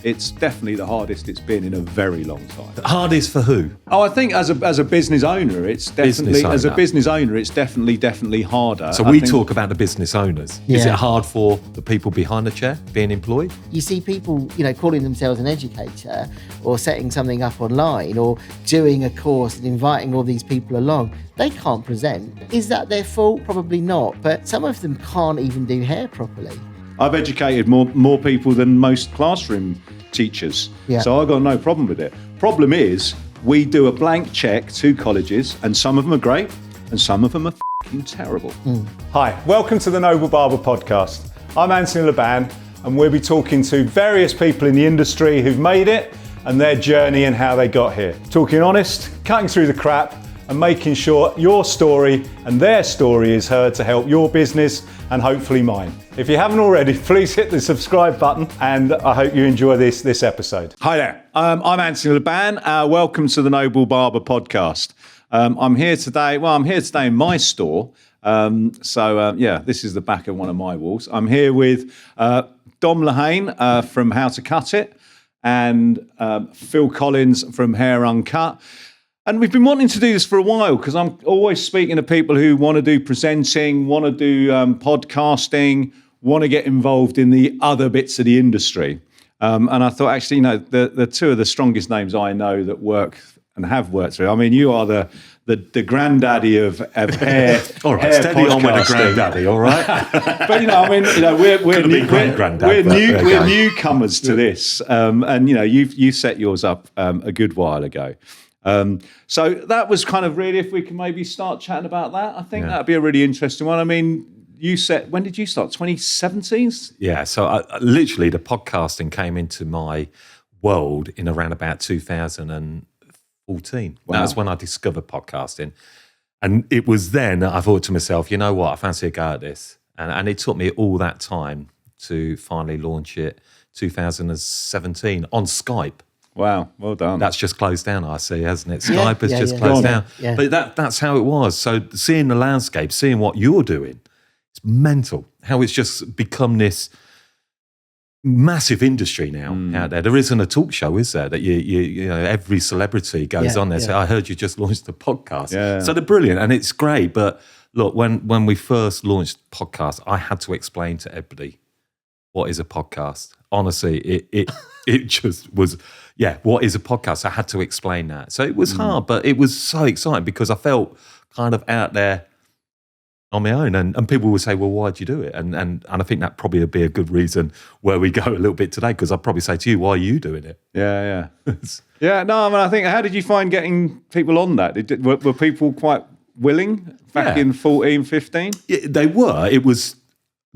it's definitely the hardest it's been in a very long time. Hardest for who? Oh, I think as a business owner, it's definitely definitely harder. So we talk about the business owners. Is it Yeah. hard for the people behind the chair being employed? You see people, calling themselves an educator or setting something up online or doing a course and inviting all these people along. They can't present. Is that their fault? Probably not. But some of them can't even do hair properly. I've educated more people than most classroom teachers, so I've got no problem with it. Problem is, we do a blank check to colleges, and some of them are great, and some of them are f***ing terrible. Hi, welcome to the Noble Barber podcast. I'm Anthony Laban, and we'll be talking to various people in the industry who've made it and their journey and how they got here. Talking honest, cutting through the crap, and making sure your story and their story is heard to help your business and hopefully mine. If you haven't already, please hit the subscribe button, and I hope you enjoy this episode. Hi there, I'm Anthony Laban. Welcome to the Noble Barber podcast. I'm here today in my store. This is the back of one of my walls. I'm here with Dom Lehane from How to Cut It and Phil Collins from Hair Uncut. And we've been wanting to do this for a while because I'm always speaking to people who want to do presenting, want to do podcasting, want to get involved in the other bits of the industry. And I thought, actually, the two of the strongest names I know that work and have worked through. I mean, you are the granddaddy of hair. All right, hair steady on with the granddaddy, all right? But we're newcomers to this, and you set yours up a good while ago. So that was kind of really, if we can maybe start chatting about that, I think that'd be a really interesting one. I mean, when did you start? 2017? Yeah, so literally the podcasting came into my world in around about 2014. Wow. That was when I discovered podcasting. And it was then that I thought to myself, you know what, I fancy a go at this. And it took me all that time to finally launch it 2017 on Skype. Wow, well done. That's just closed down, I see, hasn't it? Skype has just closed down. Yeah. But that's how it was. So seeing the landscape, seeing what you're doing, it's mental. How it's just become this massive industry now out there. There isn't a talk show, is there? That you know every celebrity goes on there. So I heard you just launched a podcast. Yeah. So they're brilliant and it's great. But look, when we first launched podcast, I had to explain to everybody what is a podcast. Honestly, it just was. Yeah, what is a podcast? I had to explain that. So it was hard, but it was so exciting because I felt kind of out there on my own. And people would say, well, why'd you do it? And I think that probably would be a good reason where we go a little bit today, because I'd probably say to you, why are you doing it? Yeah. Yeah, no, I mean, I think, how did you find getting people on that? Were people quite willing back in 14, 15? Yeah, they were. It was,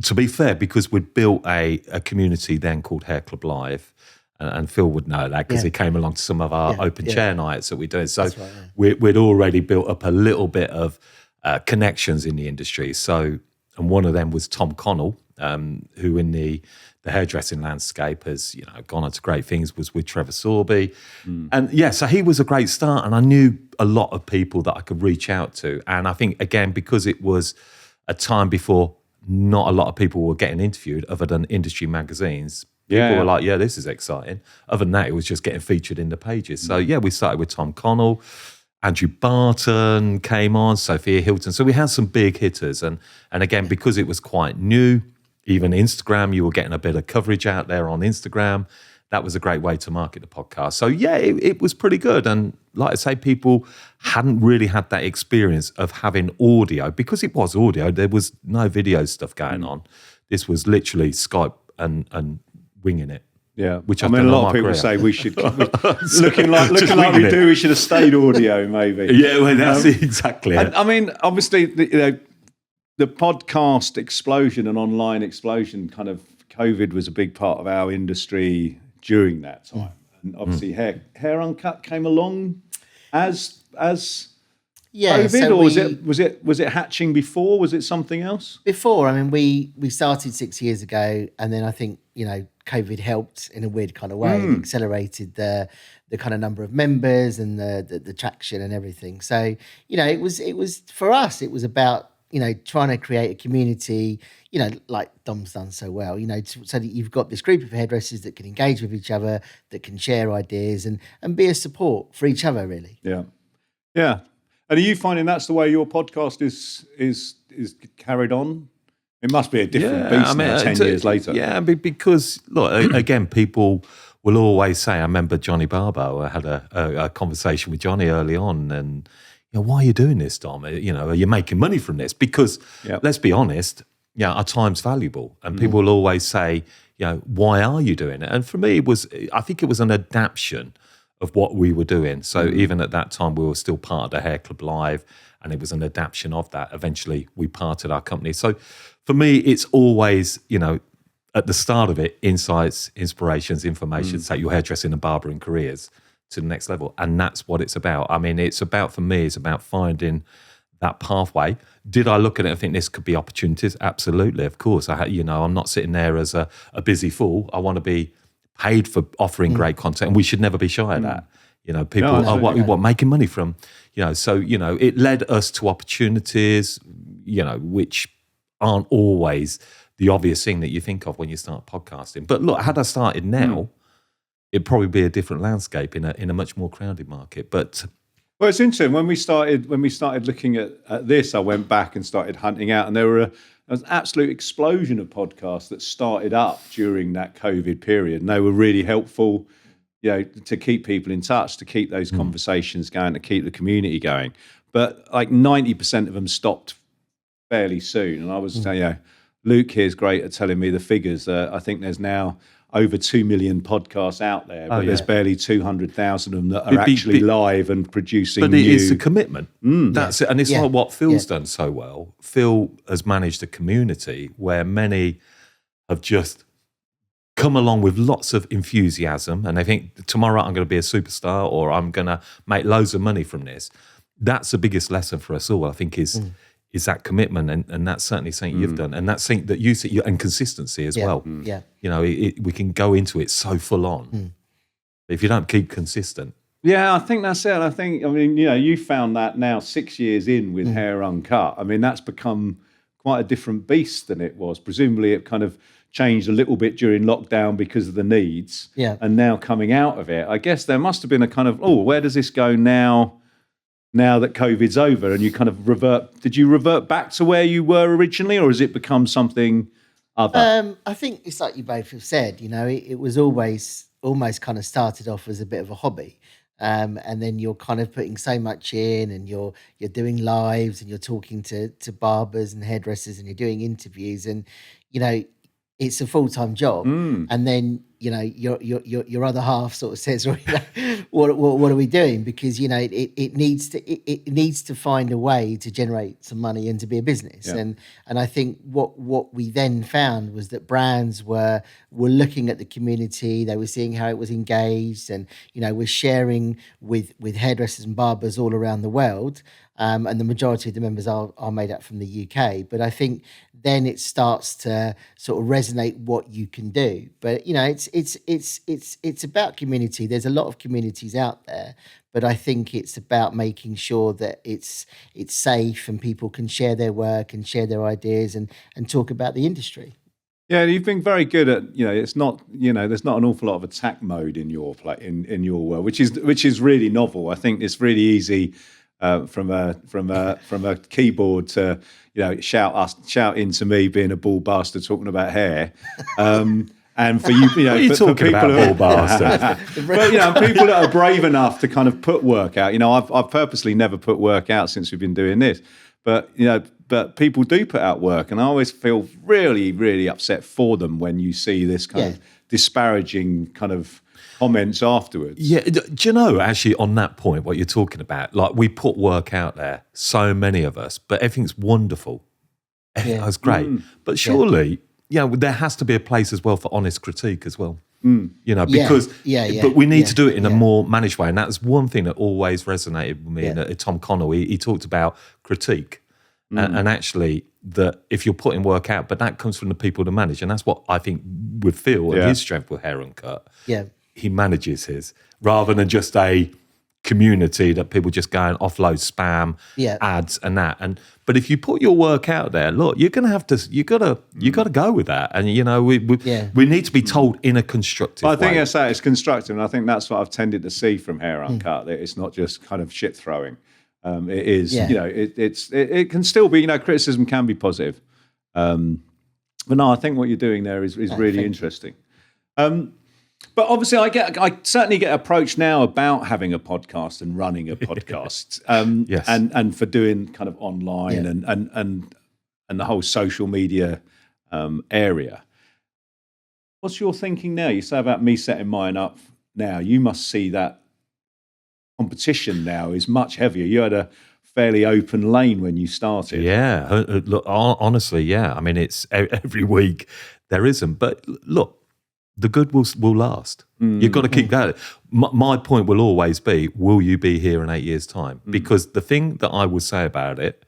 to be fair, because we'd built a community then called Hair Club Live. And Phil would know that because he came along to some of our open chair nights that we do. So we'd already built up a little bit of connections in the industry. So, and one of them was Tom Connell, who in the hairdressing landscape has gone on to great things, was with Trevor Sorby. And so he was a great start. And I knew a lot of people that I could reach out to. And I think, again, because it was a time before not a lot of people were getting interviewed other than industry magazines, people were like, yeah, this is exciting. Other than that, it was just getting featured in the pages. So, we started with Tom Connell. Andrew Barton came on, Sophia Hilton. So we had some big hitters. And again, because it was quite new, even Instagram, you were getting a bit of coverage out there on Instagram. That was a great way to market the podcast. So, it was pretty good. And like I say, people hadn't really had that experience of having audio. Because it was audio, there was no video stuff going on. This was literally Skype and winging it. Yeah, which I mean, a lot of people say we should, looking like we do, we should have stayed audio, maybe. Yeah, well, that's exactly it. I mean, obviously, the podcast explosion and online explosion, kind of COVID was a big part of our industry during that time. And obviously, hair uncut came along as COVID, so was it hatching before? Was it something else? Before, I mean, we started 6 years ago, and then I think COVID helped in a weird kind of way. It accelerated the kind of number of members and the traction and everything. So it was for us, it was about trying to create a community, like Dom's done so well, so that you've got this group of hairdressers that can engage with each other, that can share ideas and be a support for each other, really. Yeah. Yeah. And are you finding that's the way your podcast is carried on? It must be a different beast now, 10 years later. Yeah, because, look, again, people will always say, I remember Johnny Barber, I had a conversation with Johnny early on, and, why are you doing this, Dom? Are you making money from this? Because, let's be honest, our time's valuable. And people will always say, why are you doing it? And for me, I think it was an adaptation of what we were doing. So even at that time, we were still part of the Hair Club Live, and it was an adaptation of that. Eventually, we parted our company. So for me, it's always, at the start of it, insights, inspirations, information, take your hairdressing and barbering careers to the next level. And that's what it's about. I mean, it's about finding that pathway. Did I look at it and think this could be opportunities? Absolutely, of course. I'm not sitting there as a busy fool. I want to be paid for offering great content, and we should never be shy of that. People what making money from, so it led us to opportunities, which aren't always the obvious thing that you think of when you start podcasting. But look, had I started now, it'd probably be a different landscape in a much more crowded market. But well, it's interesting when we started looking at this. I went back and started hunting out, and there was an absolute explosion of podcasts that started up during that COVID period, and they were really helpful, to keep people in touch, to keep those conversations going, to keep the community going. But like 90% of them stopped fairly soon, and I was saying, Luke here's great at telling me the figures. I think there's now over 2 million podcasts out there, but there's barely 200,000 of them that are actually live and producing. But new... it's a commitment. That's it, and it's like what Phil's done so well. Phil has managed a community where many have just come along with lots of enthusiasm, and they think tomorrow I'm going to be a superstar, or I'm going to make loads of money from this. That's the biggest lesson for us all, I think, is that commitment, and that's certainly something you've done, and that's something that you see, and consistency as well. Yeah. We can go into it so full on. If you don't keep consistent. Yeah, I think that's it. I mean, you found that now 6 years in with Hair Uncut. I mean, that's become quite a different beast than it was. Presumably it kind of changed a little bit during lockdown because of the needs. Yeah. And now coming out of it, I guess there must have been a kind of, where does this go now that COVID's over? And you kind of did you revert back to where you were originally, or has it become something other? I think it's like you both have said, it was always almost kind of started off as a bit of a hobby. And then you're kind of putting so much in, and you're doing lives, and you're talking to barbers and hairdressers, and you're doing interviews, and it's a full-time job. And then your other half sort of says, what are we doing? Because it needs to find a way to generate some money and to be a business. And I think what we then found was that brands were looking at the community, they were seeing how it was engaged, and we're sharing with hairdressers and barbers all around the world. And the majority of the members are made up from the UK. But I think then it starts to sort of resonate what you can do. But it's about community. There's a lot of communities out there, but I think it's about making sure that it's safe and people can share their work and share their ideas and talk about the industry. Yeah, you've been very good at, it's not, there's not an awful lot of attack mode in your in your world, which is really novel. I think it's really easy. From a keyboard to shout into me being a ball bastard talking about hair, and for you, for people about ball bastard. But people that are brave enough to kind of put work out. I've purposely never put work out since we've been doing this, but people do put out work, and I always feel really, really upset for them when you see this kind of disparaging kind of comments afterwards. Yeah, do you know, actually, on that point, what you're talking about, like we put work out there, so many of us, but everything's wonderful. That's great. But surely, there has to be a place as well for honest critique as well. Because but we need to do it in a more managed way. And that's one thing that always resonated with me. And Tom Connell, he talked about critique. And actually, that if you're putting work out, but that comes from the people to manage. And that's what I think with Phil and his strength with Hair Uncut. Yeah. He manages his, rather than just a community that people just go and offload spam ads and that. But if you put your work out there, look, you're going to have to, you got to go with that. And we need to be told in a constructive way. I think it's constructive, and I think that's what I've tended to see from Hair Uncut. That it's not just kind of shit throwing. It is, it can still be, criticism can be positive. But no, I think what you're doing there is really interesting. But obviously, I certainly get approached now about having a podcast and running a podcast, yes, and for doing kind of online and the whole social media area. What's your thinking now? You say about me setting mine up now. You must see that competition now is much heavier. You had a fairly open lane when you started. Yeah, look, honestly, yeah. I mean, it's every week there isn't, but look. The good will last. You've got to keep going. My point will always be, will you be here in 8 years' time? Because the thing that I would say about it,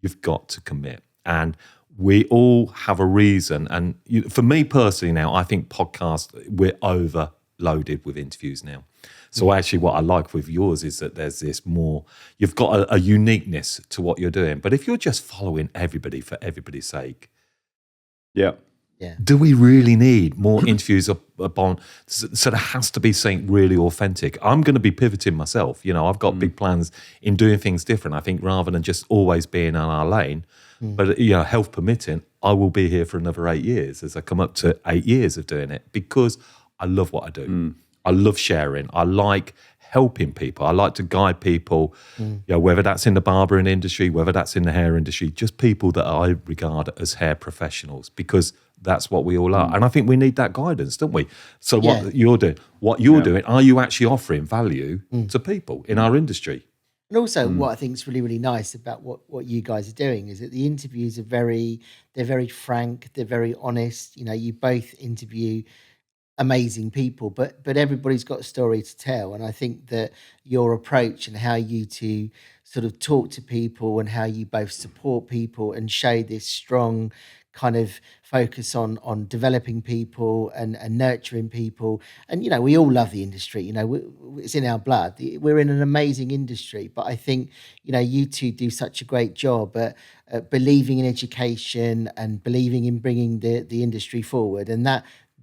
you've got to commit. And we all have a reason. And for me personally now, I think podcasts, we're overloaded with interviews now. So actually what I like with yours is that there's this more, you've got a uniqueness to what you're doing. But if you're just following everybody for everybody's sake, do we really need more interviews upon? So there has to be something really authentic. I'm going to be pivoting myself. I've got big plans in doing things different. I think rather than just always being on our lane, but health permitting, I will be here for another 8 years as I come up to 8 years of doing it because I love what I do. I love sharing. I like helping people. I like to guide people, whether that's in the barbering industry, whether that's in the hair industry, just people that I regard as hair professionals because that's what we all are. And I think we need that guidance, don't we? So what you're doing, are you actually offering value to people in our industry? And also what I think is really, really nice about what you guys are doing is that the interviews are they're very frank, they're very honest. You both interview amazing people, but everybody's got a story to tell. And I think that your approach and how you two sort of talk to people and how you both support people and show this strong kind of focus on developing people and nurturing people. And, we all love the industry, it's in our blood. We're in an amazing industry, but I think, you two do such a great job at believing in education and believing in bringing the industry forward. And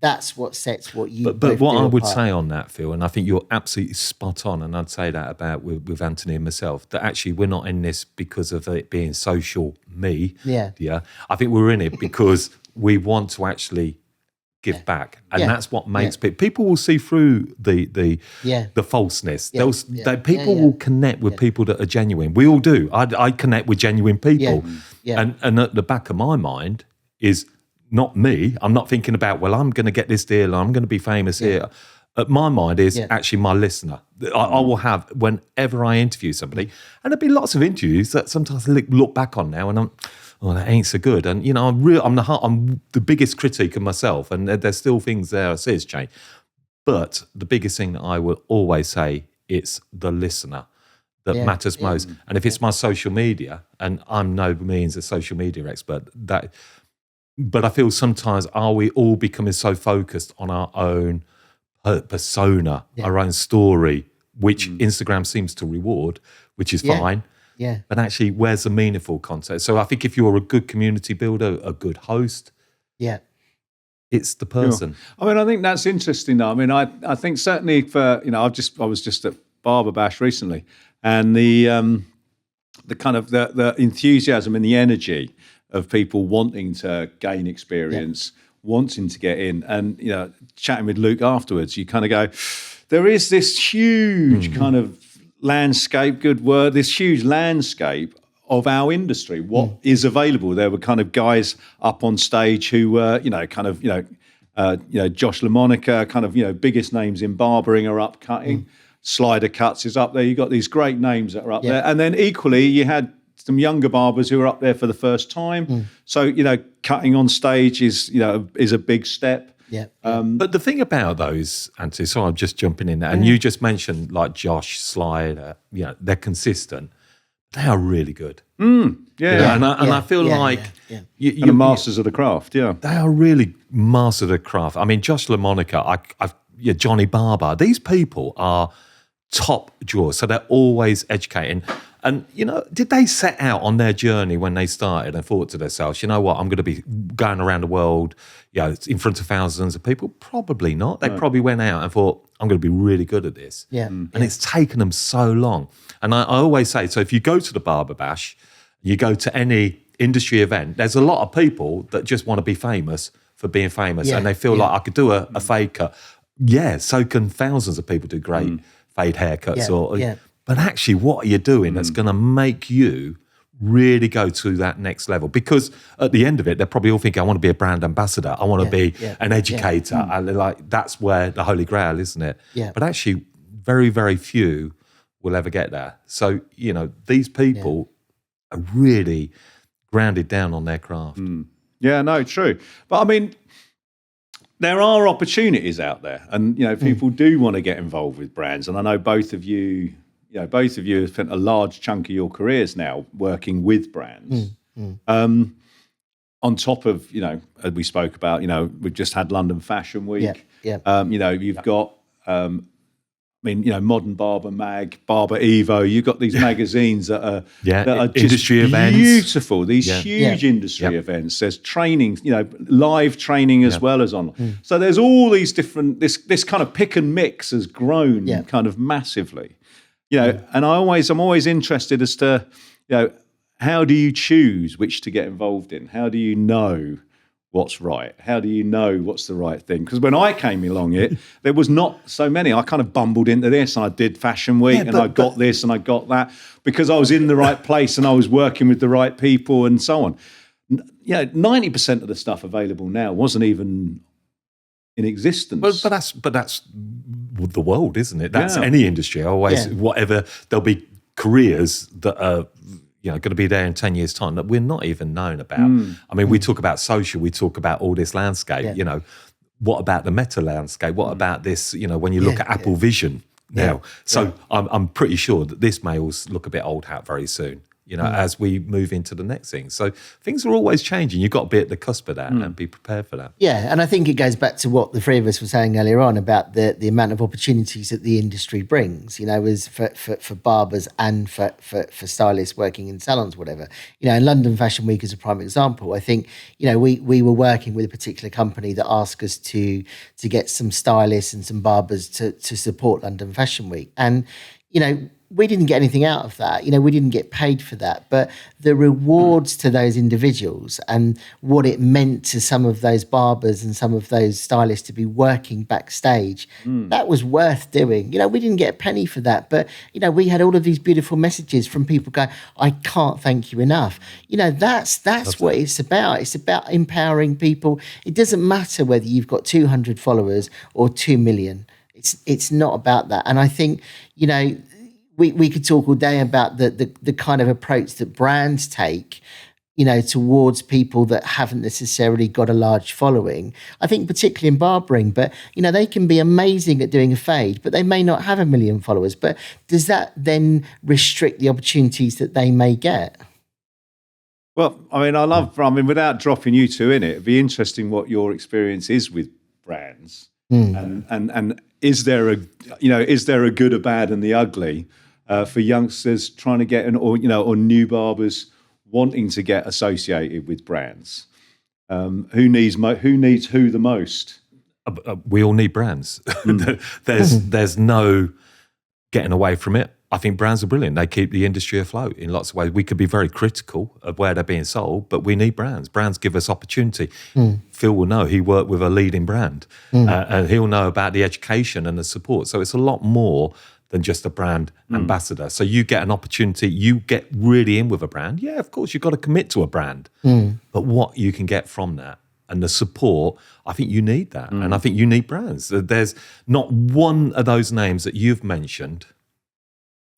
that's what sets what you But what I would apart. say on that, Phil, and I think you're absolutely spot on, and I'd say that about with Anthony and myself, that actually we're not in this because of it being social me. Yeah. I think we're in it because we want to actually give back. And that's what makes people will see through the falseness. People will connect with people that are genuine. We all do. I connect with genuine people. And at the back of my mind is not me. I'm not thinking about, well, I'm going to get this deal, I'm going to be famous here. My mind is actually my listener. I will have, whenever I interview somebody, and there'll be lots of interviews that sometimes I look back on now and I'm, that ain't so good. And, I'm the biggest critic of myself, and there's still things there I see has changed. But the biggest thing that I will always say, it's the listener that matters most. And if it's my social media, and I'm no means a social media expert, but I feel sometimes, are we all becoming so focused on our own persona, our own story, which Instagram seems to reward, which is fine. But actually, where's the meaningful content? So I think if you're a good community builder, a good host, it's the person. I mean, I think that's interesting though. I mean, I think certainly for, I was just at Barber Bash recently, and the kind of the enthusiasm and the energy of people wanting to gain experience, wanting to get in, and chatting with Luke afterwards, you kind of go, there is this huge kind of landscape, good word, this huge landscape of our industry. What is available? There were kind of guys up on stage who were, Josh LaMonica, kind of, biggest names in barbering are up cutting. Slider Cuts is up there. You got these great names that are up there, and then equally you had some younger barbers who are up there for the first time. So, cutting on stage is a big step. But the thing about those, Anthony, so I'm just jumping in there, and you just mentioned like Josh, Slider, they're consistent. They are really good. And I feel like you're masters of the craft. They are really masters of the craft. I mean, Josh LaMonica, Johnny Barber, these people are top drawer. So they're always educating. And, did they set out on their journey when they started and thought to themselves, you know what, I'm going to be going around the world, in front of thousands of people? Probably not. They probably went out and thought, I'm going to be really good at this. Yeah. And it's taken them so long. And I always say, so if you go to the Barber Bash, you go to any industry event, there's a lot of people that just want to be famous for being famous. And they feel like I could do a fade cut. Yeah, so can thousands of people do great fade haircuts. But actually, what are you doing that's going to make you really go to that next level? Because at the end of it, they're probably all thinking, I want to be a brand ambassador. I want to be an educator. And they're like, that's where the Holy Grail, isn't it? Yeah. But actually, very, very few will ever get there. So, these people are really grounded down on their craft. Yeah, no, true. But I mean, there are opportunities out there, and people do want to get involved with brands. And I know both of you have spent a large chunk of your careers now working with brands. On top of, as we spoke about, we've just had London Fashion Week. You've got, Modern Barber Mag, Barber Evo. You've got these magazines that are just industry events. Beautiful. These huge industry events. There's training, live training as well as online. So there's all these different. This kind of pick and mix has grown kind of massively. And I'm always interested as to, how do you choose which to get involved in? How do you know what's right? How do you know what's the right thing? Because when I came along there was not so many. I kind of bumbled into this, and I did Fashion Week, and I got this and I got that because I was in the right place and I was working with the right people and so on. 90% of the stuff available now wasn't even in existence. But that's the world, isn't it? That's any industry. Whatever, there'll be careers that are going to be there in 10 years' time that we're not even known about. I mean, we talk about social, we talk about all this landscape. What about the meta landscape? What about this? When you look at Apple Vision now. So I'm pretty sure that this may all look a bit old hat very soon. As we move into the next thing. So things are always changing. You've got to be at the cusp of that and be prepared for that. Yeah, and I think it goes back to what the three of us were saying earlier on about the amount of opportunities that the industry brings, as for barbers and for stylists working in salons, whatever. In London Fashion Week is a prime example. I think, we were working with a particular company that asked us to get some stylists and some barbers to support London Fashion Week. And, we didn't get anything out of that. We didn't get paid for that. But the rewards to those individuals and what it meant to some of those barbers and some of those stylists to be working backstage, that was worth doing. We didn't get a penny for that. But, we had all of these beautiful messages from people going, I can't thank you enough. That's what it's about. It's about empowering people. It doesn't matter whether you've got 200 followers or 2 million. It's not about that. And I think, we could talk all day about the kind of approach that brands take, towards people that haven't necessarily got a large following. I think particularly in barbering, but, they can be amazing at doing a fade, but they may not have 1 million followers. But does that then restrict the opportunities that they may get? Well, without dropping you two in it, it'd be interesting what your experience is with brands. And is there a good, a bad, and the ugly for youngsters trying to get or new barbers wanting to get associated with brands? Who needs who the most? We all need brands. There's no getting away from it. I think brands are brilliant. They keep the industry afloat in lots of ways. We could be very critical of where they're being sold, but we need brands. Brands give us opportunity. Phil will know he worked with a leading brand, and he'll know about the education and the support. So it's a lot more than just a brand ambassador. So you get an opportunity, you get really in with a brand. Yeah, of course, you've got to commit to a brand. But what you can get from that and the support, I think you need that. And I think you need brands. There's not one of those names that you've mentioned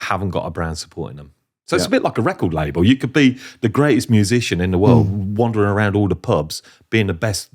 haven't got a brand supporting them. So it's a bit like a record label. You could be the greatest musician in the world, wandering around all the pubs, being the best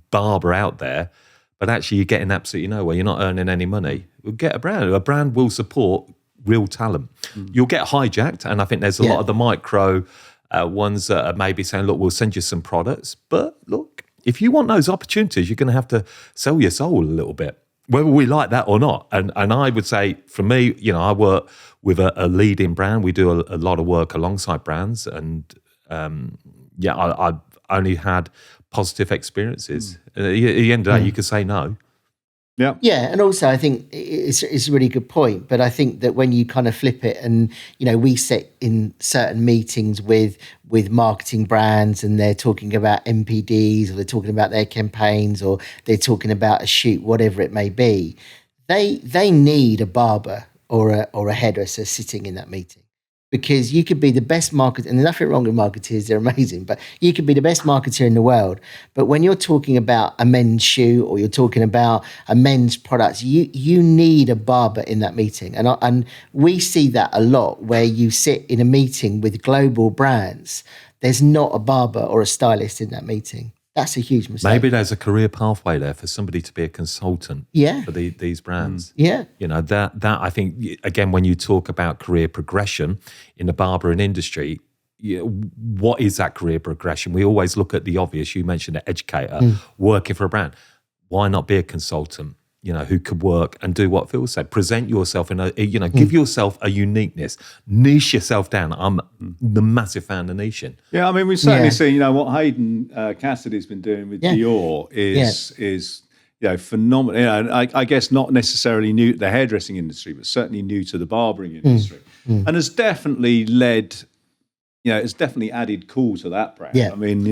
barber out there, but actually you're getting absolutely nowhere. You're not earning any money. We'll get a brand. A brand will support real talent. You'll get hijacked, and I think there's a lot of the micro ones that are maybe saying, look, we'll send you some products, but look, if you want those opportunities, you're going to have to sell your soul a little bit. whether we like that or not. And I would say, for me, I work with a leading brand. We do a lot of work alongside brands, and I've only had positive experiences. At the end of the day, you could say no. Yeah. Yeah, and also I think it's a really good point. But I think that when you kind of flip it, and we sit in certain meetings with marketing brands, and they're talking about MPDs, or they're talking about their campaigns, or they're talking about a shoot, whatever it may be. They need a barber or a hairdresser sitting in that meeting. Because you could be the best marketer, and there's nothing wrong with marketeers, they're amazing, but you could be the best marketer in the world. But when you're talking about a men's shoe, or you're talking about a men's product, you need a barber in that meeting. And we see that a lot, where you sit in a meeting with global brands, there's not a barber or a stylist in that meeting. That's a huge mistake. Maybe there's a career pathway there for somebody to be a consultant for these brands. Yeah. That I think, again, when you talk about career progression in the barbering industry, what is that career progression? We always look at the obvious. You mentioned an educator working for a brand. Why not be a consultant? Who could work and do what Phil said. Present yourself in give yourself a uniqueness. Niche yourself down. I'm the massive fan of niching. Yeah, I mean, we've certainly seen, what Hayden Cassidy's been doing with Dior is phenomenal. I guess not necessarily new to the hairdressing industry, but certainly new to the barbering industry. And has definitely led... it's definitely added cool to that brand. Yeah. I mean,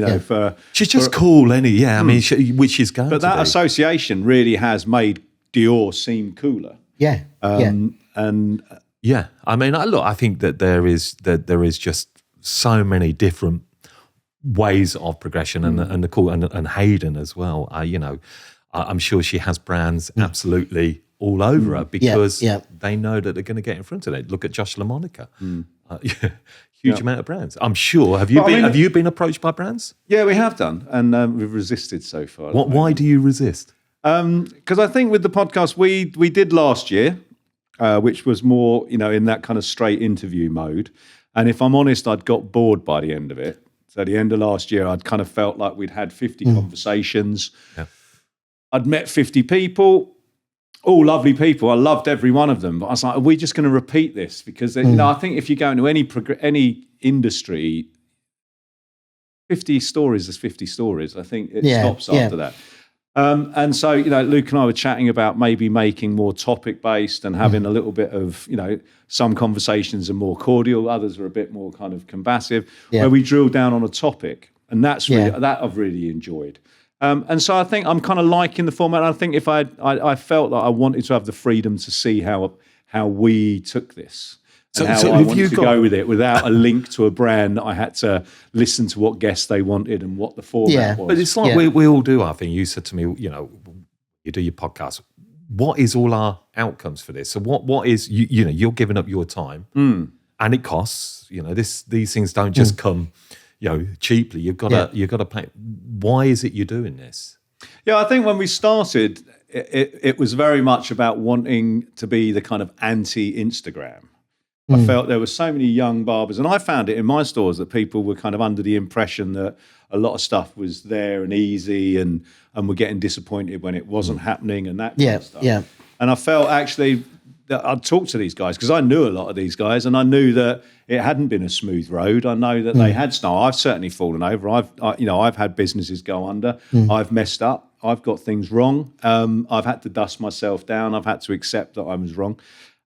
she's just cool, any. Yeah, I mean, which is going. But that association really has made Dior seem cooler. Yeah. And I mean, I think that there is just so many different ways of progression, and the cool, and Hayden as well. I'm sure she has brands absolutely all over her, because they know that they're going to get in front of it. Look at Josh LaMonica. Huge amount of brands. I'm sure. Have you been approached by brands? Yeah, we have done, and we've resisted so far. Why do you resist? Because I think with the podcast we did last year, which was more in that kind of straight interview mode, and if I'm honest, I'd got bored by the end of it. So at the end of last year, I'd kind of felt like we'd had 50 conversations. Yeah. I'd met 50 people. All lovely people. I loved every one of them. But I was like, are we just going to repeat this? Because I think if you go into any industry, 50 stories is 50 stories. I think it stops after that. And so, Luke and I were chatting about maybe making more topic-based and having a little bit of, some conversations are more cordial, others are a bit more kind of combative, where we drill down on a topic. And that's really, that I've really enjoyed. And so I think I'm kind of liking the format. I think if I felt like I wanted to have the freedom to see how we took this. And how I wanted to go with it without a link to a brand that I had to listen to what guests they wanted and what the format was. But it's like we all do, I think. You said to me, you do your podcast. What is all our outcomes for this? So what is, you're giving up your time and it costs, these things don't just come, cheaply. You've got to pay. Why is it you're doing this? Yeah, I think when we started, it was very much about wanting to be the kind of anti-Instagram. I felt there were so many young barbers, and I found it in my stores that people were kind of under the impression that a lot of stuff was there and easy, and were getting disappointed when it wasn't happening and that kind of stuff. Yeah. And I felt actually that I'd talk to these guys because I knew a lot of these guys, and I knew that it hadn't been a smooth road. I know that they had stumbled. I've certainly fallen over. I've had businesses go under. I've messed up. I've got things wrong. I've had to dust myself down. I've had to accept that I was wrong.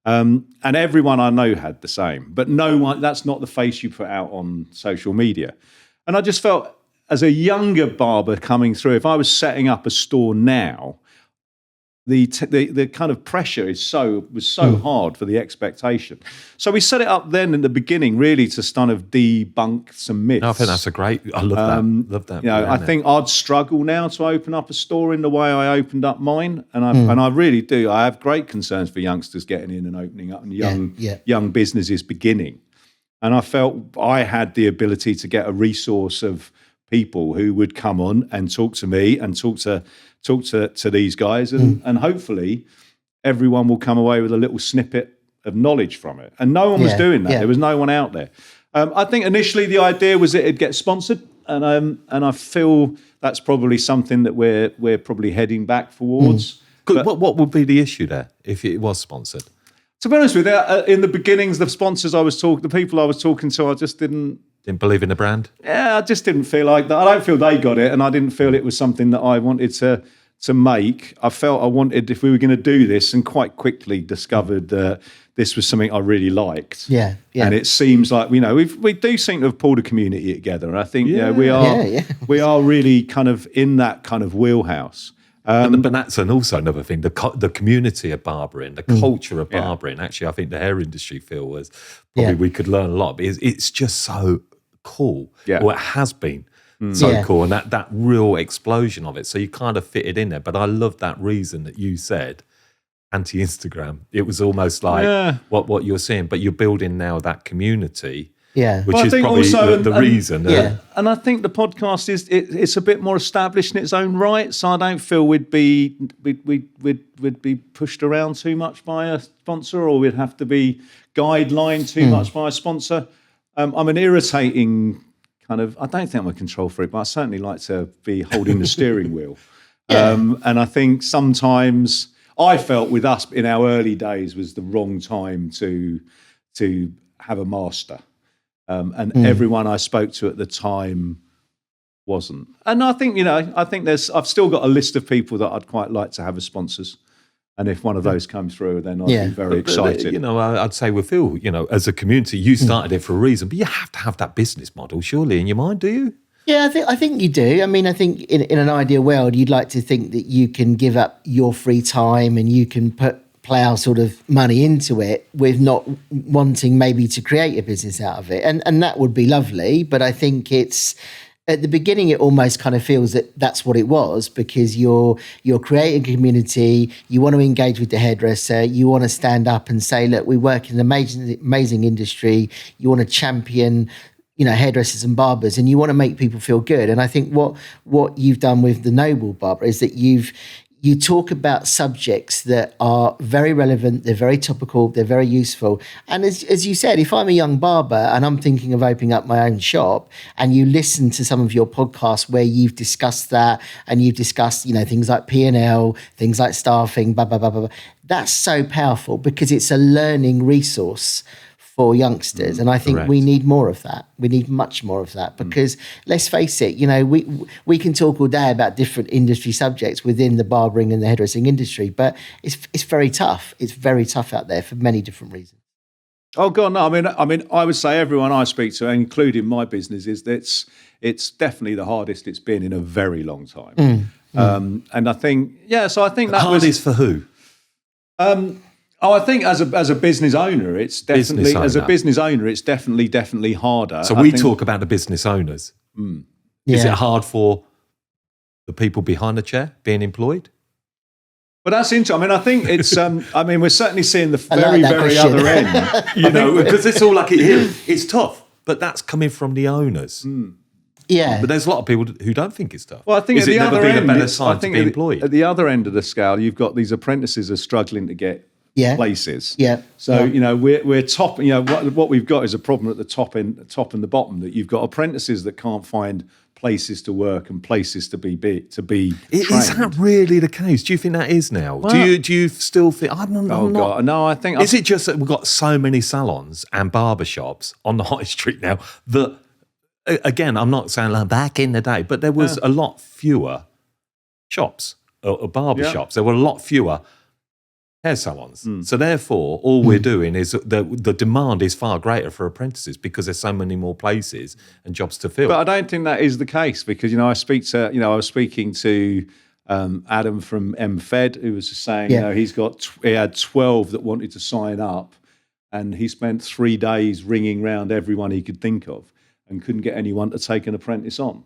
And everyone I know had the same, but no one, that's not the face you put out on social media. And I just felt as a younger barber coming through, if I was setting up a store now, the kind of pressure was so hard for the expectation. So we set it up then in the beginning, really to kind of debunk some myths. No, I think that's I love that. Love that. I think I'd struggle now to open up a store in the way I opened up mine, and I really do. I have great concerns for youngsters getting in and opening up, and young businesses beginning. And I felt I had the ability to get a resource of people who would come on and talk to me and talk to these guys, and hopefully everyone will come away with a little snippet of knowledge from it. And no one was doing that. There was no one out there. I think initially the idea was it'd get sponsored, and I feel that's probably something that we're probably heading back towards. What would be the issue there if it was sponsored? To be honest with you, in the beginnings, the sponsors the people I was talking to, I just didn't believe in the brand. Yeah, I just didn't feel like that. I don't feel they got it, and I didn't feel it was something that I wanted to make. I felt I wanted, if we were going to do this, and quite quickly discovered that this was something I really liked. Yeah. And it seems like, we do seem to have pulled a community together. And I think we are really kind of in that kind of wheelhouse. But that's also another thing, the community of barbering, the culture of barbering. Actually, I think the hair industry, Phil, was probably we could learn a lot. But it's just so cool. Yeah. Or it has been so cool. And that real explosion of it. So you kind of fit it in there. But I love that reason that you said, anti-Instagram. It was almost like what you're seeing. But you're building now that community. Yeah, which is probably also, the reason. And I think the podcast it's a bit more established in its own right, so I don't feel we'd be pushed around too much by a sponsor, or we'd have to be guidelined too much by a sponsor. I'm an irritating kind of. I don't think I'm a control freak, but I certainly like to be holding the steering wheel. And I think sometimes I felt with us in our early days was the wrong time to have a master. And everyone I spoke to at the time wasn't. And I think, I've still got a list of people that I'd quite like to have as sponsors. And if one of those comes through, then I'd be very excited. I'd say with Phil, as a community, you started it for a reason, but you have to have that business model, surely, in your mind, do you? Yeah, I think you do. I mean, I think in an ideal world, you'd like to think that you can give up your free time and you can plough sort of money into it with not wanting maybe to create a business out of it. And that would be lovely. But I think it's at the beginning, it almost kind of feels that that's what it was, because you're creating a community, you want to engage with the hairdresser, you want to stand up and say, look, we work in an amazing industry, you want to champion hairdressers and barbers, and you want to make people feel good. And I think what you've done with the Noble Barber is that you talk about subjects that are very relevant, they're very topical, they're very useful. And as you said, if I'm a young barber and I'm thinking of opening up my own shop, and you listen to some of your podcasts where you've discussed that, and you've discussed, things like P&L, things like staffing, blah, blah, blah, blah, blah, that's so powerful because it's a learning resource for youngsters. And I think we need more of that. We need much more of that because let's face it, we can talk all day about different industry subjects within the barbering and the hairdressing industry, but it's very tough. It's very tough out there for many different reasons. Oh God, no. I mean, I would say everyone I speak to, including my business, is that it's definitely the hardest it's been in a very long time. And I think, so I think that hardest for who? I think as a business owner, it's definitely definitely harder. So we talk about the business owners. Is it hard for the people behind the chair being employed? But that's interesting. I mean, I think it's. we're certainly seeing the very other end. Because it's all like it's tough, but that's coming from the owners. Yeah, but there's a lot of people who don't think it's tough. Well, I think at the other end, a better sign to be employed. At the other end of the scale, you've got these apprentices are struggling to get places. Yeah. So we're top. What we've got is a problem at the top and the bottom, that you've got apprentices that can't find places to work and places to be trained. Is that really the case? Do you think that is now? Well, do you still think? God, no. I think. Is it just that we've got so many salons and barber shops on the high street now that? Again, I'm not saying like back in the day, but there was a lot fewer shops or barber shops. There were a lot fewer hair salons. So therefore, all we're doing is the demand is far greater for apprentices because there's so many more places and jobs to fill. But I don't think that is the case because, I was speaking to Adam from MFed, who was just saying, he had 12 that wanted to sign up, and he spent 3 days ringing round everyone he could think of and couldn't get anyone to take an apprentice on.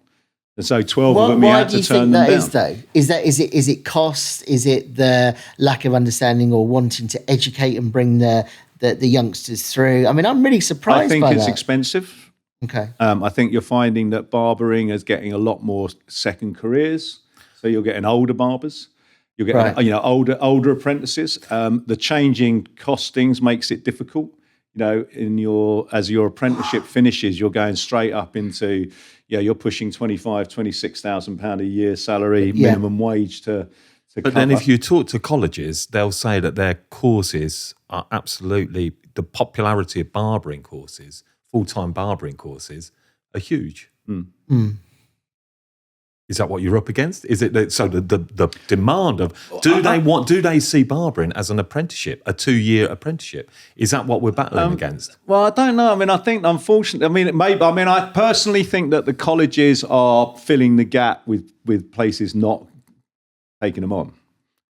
And so 12 of them he had to turn them down. Why do you think that is, though? Is it cost? Is it the lack of understanding or wanting to educate and bring the youngsters through? I mean, I'm really surprised by that. I think it's expensive. Okay. I think you're finding that barbering is getting a lot more second careers. So you're getting older barbers. You're getting older apprentices. The changing costings makes it difficult. As your apprenticeship finishes, you're going straight up into, you're pushing £25,000, £26,000 a year salary, minimum wage to But then if you talk to colleges, they'll say that their courses are absolutely, the popularity of barbering courses, full-time barbering courses, are huge. Is that what you're up against? Is it the demand of, do they see barbering as an apprenticeship, a 2-year apprenticeship? Is that what we're battling against? Well, I don't know. I mean, I think unfortunately, I personally think that the colleges are filling the gap with places not taking them on.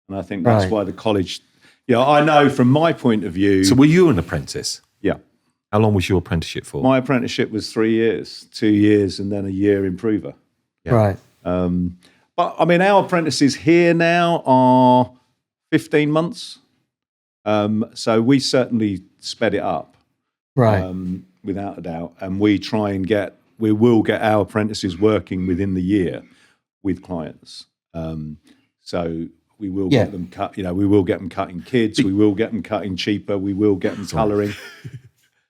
And I think that's why the college, I know from my point of view. So were you an apprentice? Yeah. How long was your apprenticeship for? My apprenticeship was 3 years, 2 years, and then a year improver. Yeah. Right. But I mean, our apprentices here now are 15 months. So we certainly sped it up, Right. without a doubt. And we will get our apprentices working within the year with clients. So we will get them cut. We will get them cutting kids. We will get them cutting cheaper. We will get them colouring.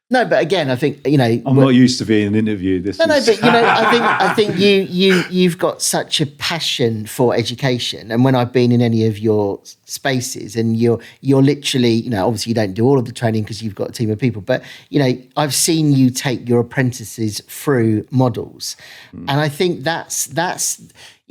No, but again, I think I'm not used to being interviewed. But I think you've got such a passion for education, and when I've been in any of your spaces, and you're literally, obviously you don't do all of the training because you've got a team of people, but I've seen you take your apprentices through models, and I think that's.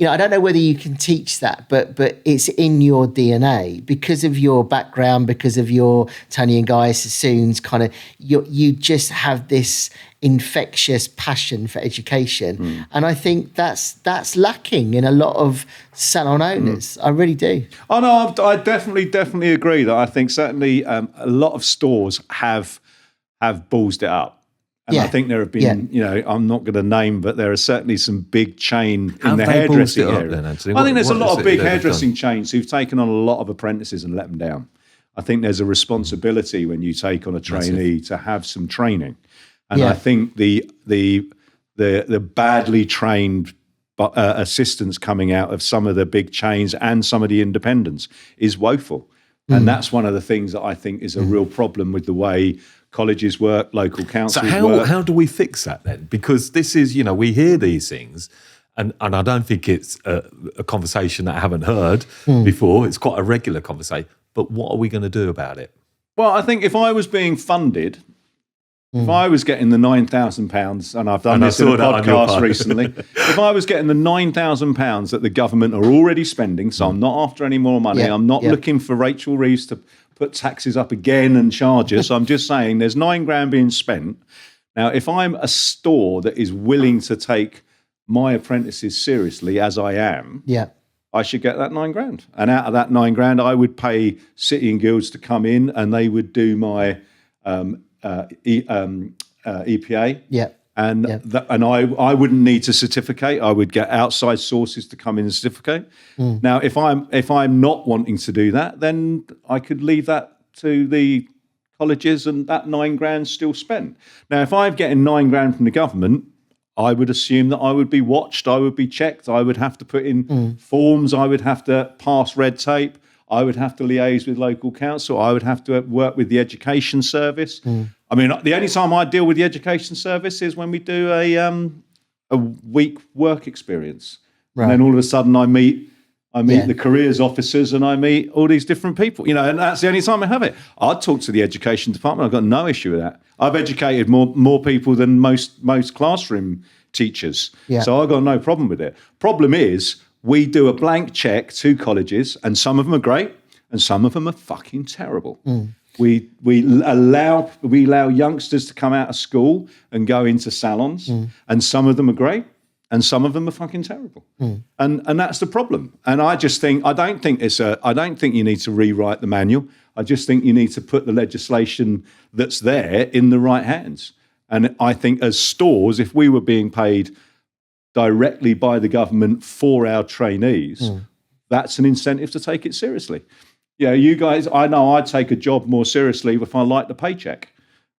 I don't know whether you can teach that, but it's in your DNA because of your background, because of your Tony and Guy Sassoon's kind of, you just have this infectious passion for education. And I think that's lacking in a lot of salon owners. I really do. Oh, no, I definitely agree that I think certainly a lot of stores have ballsed it up. And I think there have been, I'm not going to name, but there are certainly some big chain in the hairdressing area. Then, Anthony? I think there's a lot of big hairdressing chains who've taken on a lot of apprentices and let them down. I think there's a responsibility when you take on a trainee to have some training. And I think the badly trained assistants coming out of some of the big chains and some of the independents is woeful. And that's one of the things that I think is a real problem with the way colleges work, local councils work. How do we fix that then? Because this is, we hear these things, and I don't think it's a conversation that I haven't heard before. It's quite a regular conversation. But what are we going to do about it? Well, I think if I was being funded, if I was getting the £9,000, and I've done this in a podcast recently, if I was getting the £9,000 that the government are already spending, so I'm not after any more money, I'm not looking for Rachel Reeves to put taxes up again and charges. I'm just saying there's £9,000 being spent. Now, if I'm a store that is willing to take my apprentices seriously, as I am, I should get that £9,000. And out of that £9,000, I would pay City and Guilds to come in and they would do my EPA. And I wouldn't need to certificate. I would get outside sources to come in and certificate. Now, if I'm not wanting to do that, then I could leave that to the colleges, and that £9,000 still spent. Now, if I'm getting £9,000 from the government, I would assume that I would be watched. I would be checked. I would have to put in forms. I would have to pass red tape. I would have to liaise with local council. I would have to work with the education service. I mean, the only time I deal with the education service is when we do a week work experience. And then all of a sudden I meet the careers officers and I meet all these different people, and that's the only time I have it. I'd talk to the education department. I've got no issue with that. I've educated more people than most classroom teachers. So I've got no problem with it. Problem is, we do a blank check to colleges, and some of them are great, and some of them are fucking terrible. We allow youngsters to come out of school and go into salons, and some of them are great, and some of them are fucking terrible. And that's the problem. And I don't think you need to rewrite the manual. I just think you need to put the legislation that's there in the right hands. And I think as stores, if we were being paid directly by the government for our trainees, that's an incentive to take it seriously. You guys, I know I'd take a job more seriously if I like the paycheck.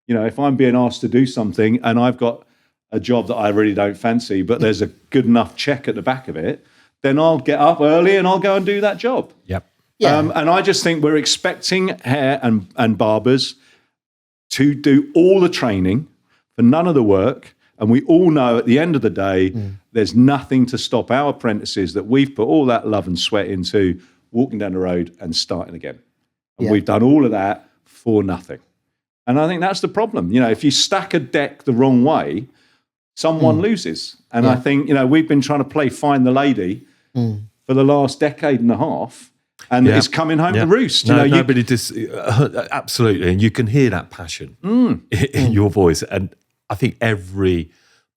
If I'm being asked to do something and I've got a job that I really don't fancy, but there's a good enough check at the back of it, then I'll get up early and I'll go and do that job. And I just think we're expecting hair and barbers to do all the training for none of the work. And we all know at the end of the day, there's nothing to stop our apprentices that we've put all that love and sweat into walking down the road and starting again. And we've done all of that for nothing. And I think that's the problem. You know, if you stack a deck the wrong way, someone loses. And I think, you know, we've been trying to play Find the Lady for the last decade and a half, and it's coming home to roost. No, you know, nobody absolutely. And you can hear that passion in your voice. And I think every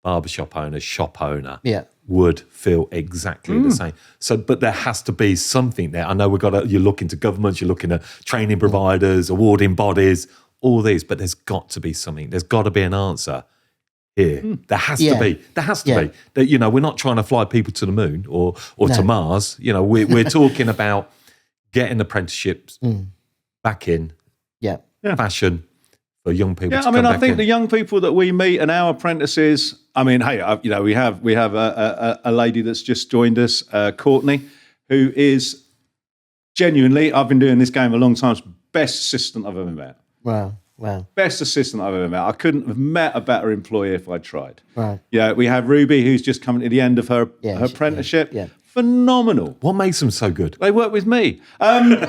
barbershop owner, shop owner would feel exactly the same. So, but there has to be something there. I know you're looking to governments, you're looking at training providers, awarding bodies, all these, but there's got to be something. There's got to be an answer here. There has to be. There has to be. That, you know, we're not trying to fly people to the moon or to Mars. You know, we're talking about getting apprenticeships back in fashion for young people. Yeah, to I mean, come I back think in. the young people that we meet and our apprentices. I mean, hey, you know, we have a lady that's just joined us, Courtney, who is genuinely. I've been doing this game a long time. Best assistant I've ever met. Wow. Best assistant I've ever met. I couldn't have met a better employee if I tried. Right. Yeah, we have Ruby, who's just coming to the end of her apprenticeship. Yeah. Phenomenal. What makes them so good? They work with me. No,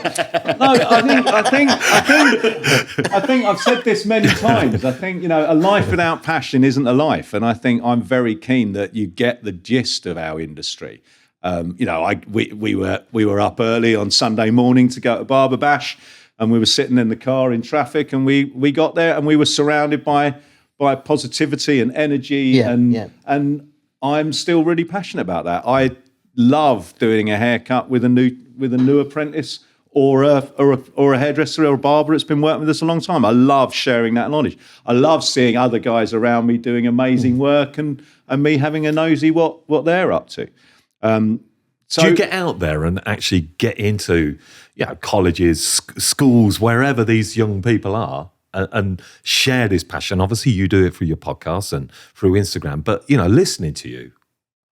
I think I've said this many times. I think, you know, a life without passion isn't a life, and I think I'm very keen that you get the gist of our industry. You know, we were up early on Sunday morning to go to Barber Bash, and we were sitting in the car in traffic, and we got there, and we were surrounded by positivity and energy, and I'm still really passionate about that. I love doing a haircut with a new apprentice or a hairdresser or a barber that's been working with us a long time. I love sharing that knowledge. I love seeing other guys around me doing amazing work and me having a nosy what they're up to. So do you get out there and actually get into colleges, schools, wherever these young people are, and share this passion? Obviously, you do it through your podcast and through Instagram, but, you know, listening to you,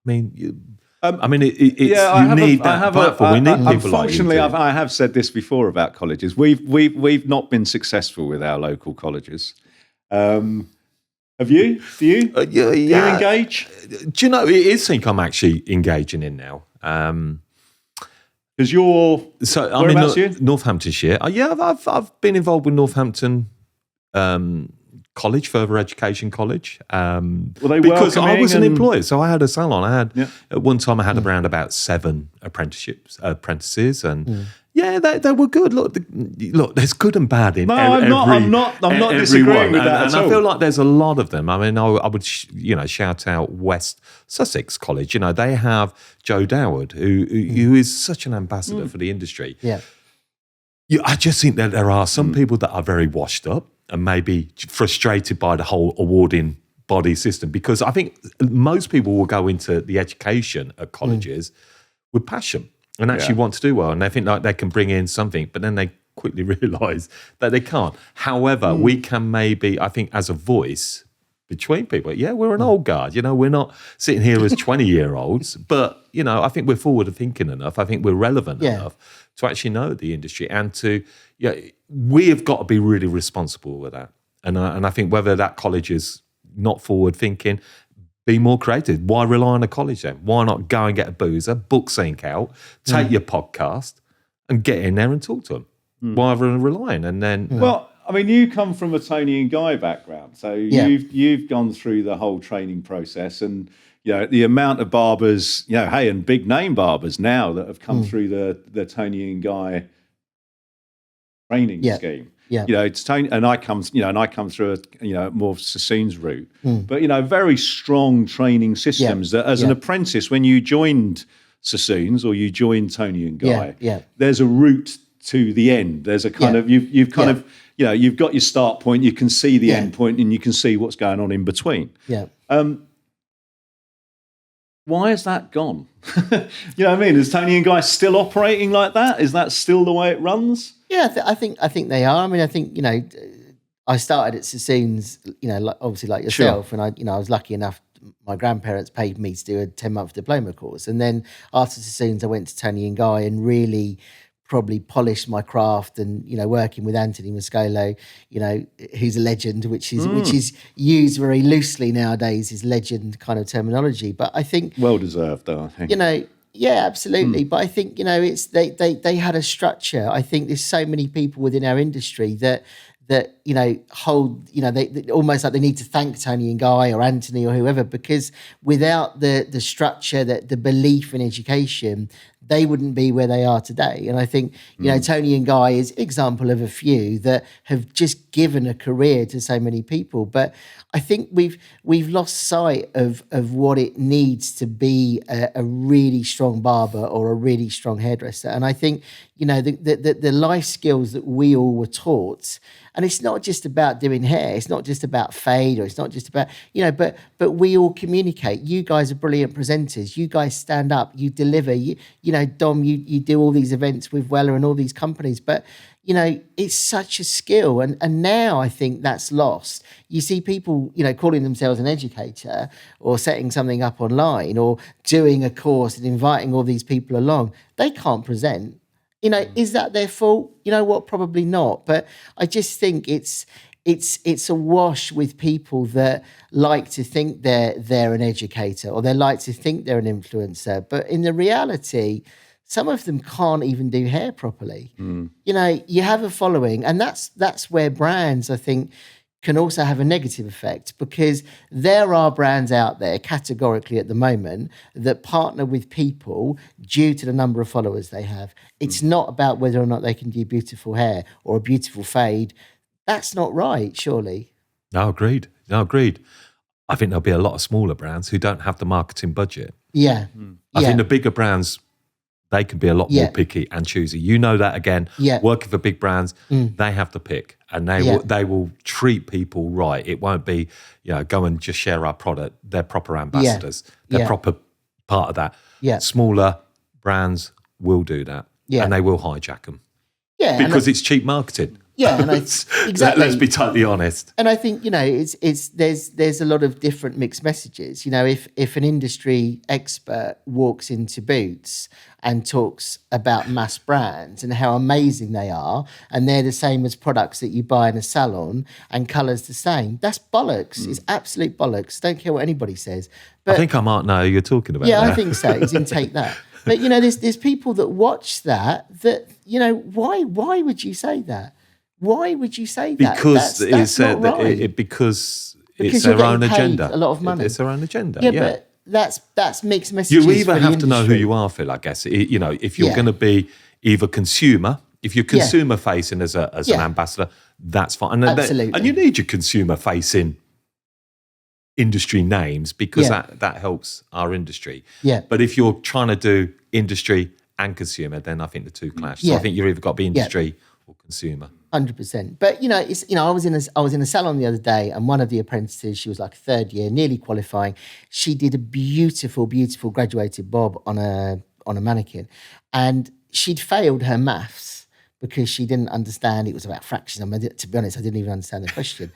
I mean, you need that platform. We need people unfortunately, like you. I have said this before about colleges. We've not been successful with our local colleges. Have you? Do you? Do you engage? Do you know, it is something I'm actually engaging in now. Because you're... So I'm in you? Northamptonshire. I've been involved with Northampton College, Further Education College. Because I was an employer, so I had a salon. I had at one time I had around about 7 apprentices, and they were good. Look, there's good and bad in. I'm not disagreeing with that and at all. I feel like there's a lot of them. I mean, I would shout out West Sussex College. You know, they have Joe Doward, who is such an ambassador for the industry. Yeah. I just think that there are some people that are very washed up and maybe frustrated by the whole awarding body system, because I think most people will go into the education at colleges with passion and actually want to do well, and they think like they can bring in something, but then they quickly realise that they can't. However, we can maybe, I think, as a voice between people, we're an old guard, you know, we're not sitting here as 20-year-olds, but, you know, I think we're forward thinking enough, I think we're relevant enough to actually know the industry, and to, we have got to be really responsible with that. And I think whether that college is not forward thinking, be more creative. Why rely on a college then? Why not go and get a boozer, book sync out, take your podcast and get in there and talk to them rather than relying? And then... Well, I mean, you come from a Tony and Guy background, so you've gone through the whole training process, and you know the amount of barbers, and big name barbers now that have come through the Tony and Guy training scheme. Yeah, you know, it's Tony, and I come through a more Sassoon's route, but very strong training systems that as an apprentice, when you joined Sassoon's or you joined Tony and Guy, there's a route to the end. There's a kind of you've kind of you've got your start point, you can see the end point, and you can see what's going on in between. Yeah. Why has that gone? You know what I mean? Is Tony and Guy still operating like that? Is that still the way it runs? Yeah, I think they are. I mean, I think I started at Sassoon's, obviously like yourself, and I was lucky enough. My grandparents paid me to do a 10-month diploma course, and then after Sassoon's, I went to Tony and Guy and really probably polished my craft, and working with Anthony Moscolo, who's a legend, which is used very loosely nowadays, is legend kind of terminology. But I think well deserved, though. I think Yeah, absolutely. But I think, it's they had a structure. I think there's so many people within our industry that hold, they almost like they need to thank Tony and Guy or Anthony or whoever, because without the structure, that the belief in education, they wouldn't be where they are today. And I think, Tony and Guy is example of a few that have just given a career to so many people. But I think we've lost sight of what it needs to be a really strong barber or a really strong hairdresser. And I think, the life skills that we all were taught, and it's not just about doing hair, it's not just about fade, or it's not just about, but we all communicate. You guys are brilliant presenters. You guys stand up, you deliver, Dom, you do all these events with Weller and all these companies, but it's such a skill. And now I think that's lost. You see people, calling themselves an educator or setting something up online or doing a course and inviting all these people along. They can't present. Is that their fault? You know what? Probably not. But I just think it's a wash with people that like to think they're an educator, or they like to think they're an influencer. But in the reality, some of them can't even do hair properly. You have a following, and that's where brands, I think, can also have a negative effect, because there are brands out there categorically at the moment that partner with people due to the number of followers they have. It's not about whether or not they can do beautiful hair or a beautiful fade. That's not right, surely. No, agreed. I think there'll be a lot of smaller brands who don't have the marketing budget. Yeah. I think the bigger brands, they can be a lot more picky and choosy. That again. Working for big brands, they have to pick, and they will treat people right. It won't be, go and just share our product. They're proper ambassadors. They're proper part of that. Smaller brands will do that, and they will hijack them. Because it's cheap marketing. Yeah, and exactly. Let's be totally honest. And I think there's a lot of different mixed messages. If an industry expert walks into Boots and talks about mass brands and how amazing they are, and they're the same as products that you buy in a salon, and colours the same, that's bollocks. It's absolute bollocks. Don't care what anybody says. But I think I might know who you're talking about. Yeah, there. I think so. It's in Take That. But there's people that watch that why would you say that? Why would you say that? Because that's not right. Because you're it's their own getting paid agenda. a lot of money. It's their own agenda. Yeah, but that's mixed messages. You either for the have to know who industry. you are, Phil. I guess if you're going to be either consumer, if you're consumer facing as an ambassador, that's fine. Absolutely. And you need your consumer facing industry names, because that helps our industry. Yeah. But if you're trying to do industry and consumer, then I think the two clash. So I think you've either got to be industry or consumer. 100%. But I was in a salon the other day, and one of the apprentices, she was like third year, nearly qualifying. She did a beautiful, beautiful graduated bob on a mannequin, and she'd failed her maths because she didn't understand. It was about fractions. I mean, to be honest, I didn't even understand the question.